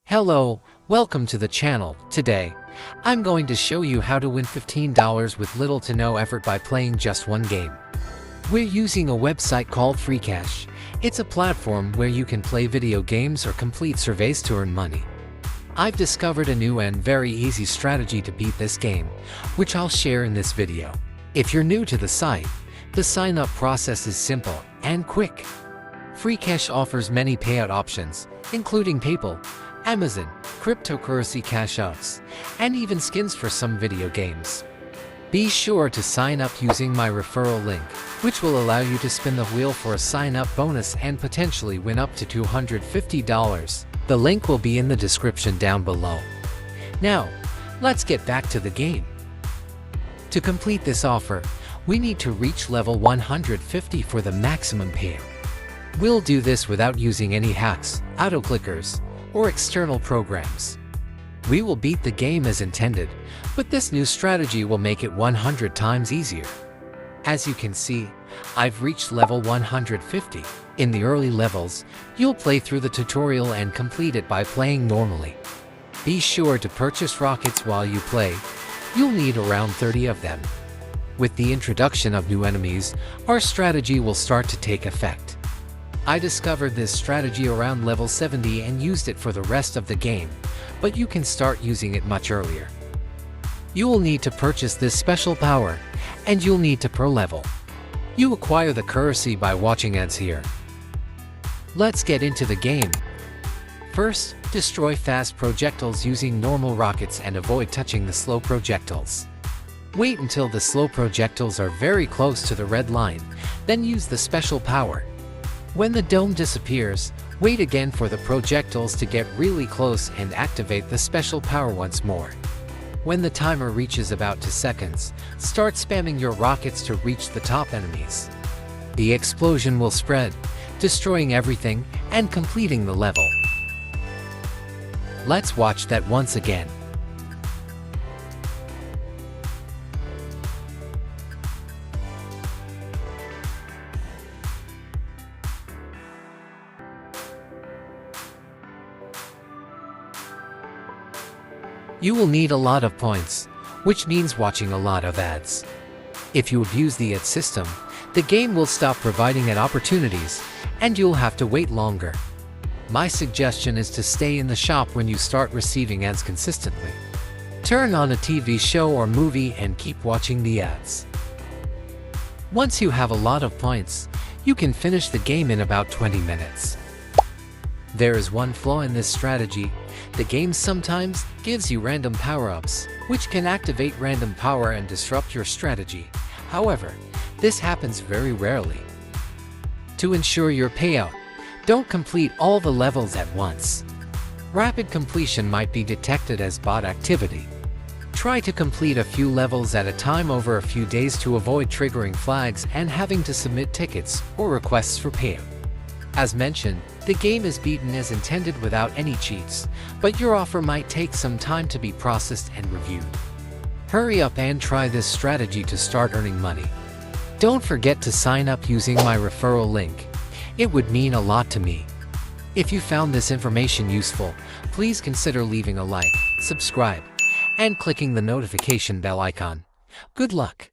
Hello, welcome to the channel. Today, I'm going to show you how to win $15 with little to no effort by playing just one game. We're using a website called FREECASH. It's a platform where you can play video games or complete surveys to earn money. I've discovered a new and very easy strategy to beat this game, which I'll share in this video. If you're new to the site, the sign-up process is simple and quick. FREECASH offers many payout options, including PayPal, Amazon, cryptocurrency cash outs, and even skins for some video games. Be sure to sign up using my referral link, which will allow you to spin the wheel for a sign-up bonus and potentially win up to $250. The link will be in the description down below. Now, let's get back to the game. To complete this offer, we need to reach level 150 for the maximum payout. We'll do this without using any hacks, auto-clickers, or external programs. We will beat the game as intended, but this new strategy will make it 100 times easier. As you can see, I've reached level 150. In the early levels, you'll play through the tutorial and complete it by playing normally. Be sure to purchase rockets while you play. You'll need around 30 of them. With the introduction of new enemies, our strategy will start to take effect. I discovered this strategy around level 70 and used it for the rest of the game, but you can start using it much earlier. You will need to purchase this special power, and you'll need to pro level. You acquire the currency by watching ads here. Let's get into the game. First, destroy fast projectiles using normal rockets and avoid touching the slow projectiles. Wait until the slow projectiles are very close to the red line, then use the special power. When the dome disappears, wait again for the projectiles to get really close and activate the special power once more. When the timer reaches about 2 seconds, start spamming your rockets to reach the top enemies. The explosion will spread, destroying everything and completing the level. Let's watch that once again. You will need a lot of points, which means watching a lot of ads. If you abuse the ad system, the game will stop providing ad opportunities, and you'll have to wait longer. My suggestion is to stay in the shop when you start receiving ads consistently. Turn on a TV show or movie and keep watching the ads. Once you have a lot of points, you can finish the game in about 20 minutes. There is one flaw in this strategy. The game sometimes gives you random power-ups, which can activate random power and disrupt your strategy. However, this happens very rarely. To ensure your payout, don't complete all the levels at once. Rapid completion might be detected as bot activity. Try to complete a few levels at a time over a few days to avoid triggering flags and having to submit tickets or requests for payout. As mentioned, the game is beaten as intended without any cheats, but your offer might take some time to be processed and reviewed. Hurry up and try this strategy to start earning money. Don't forget to sign up using my referral link. It would mean a lot to me. If you found this information useful, please consider leaving a like, subscribe, and clicking the notification bell icon. Good luck!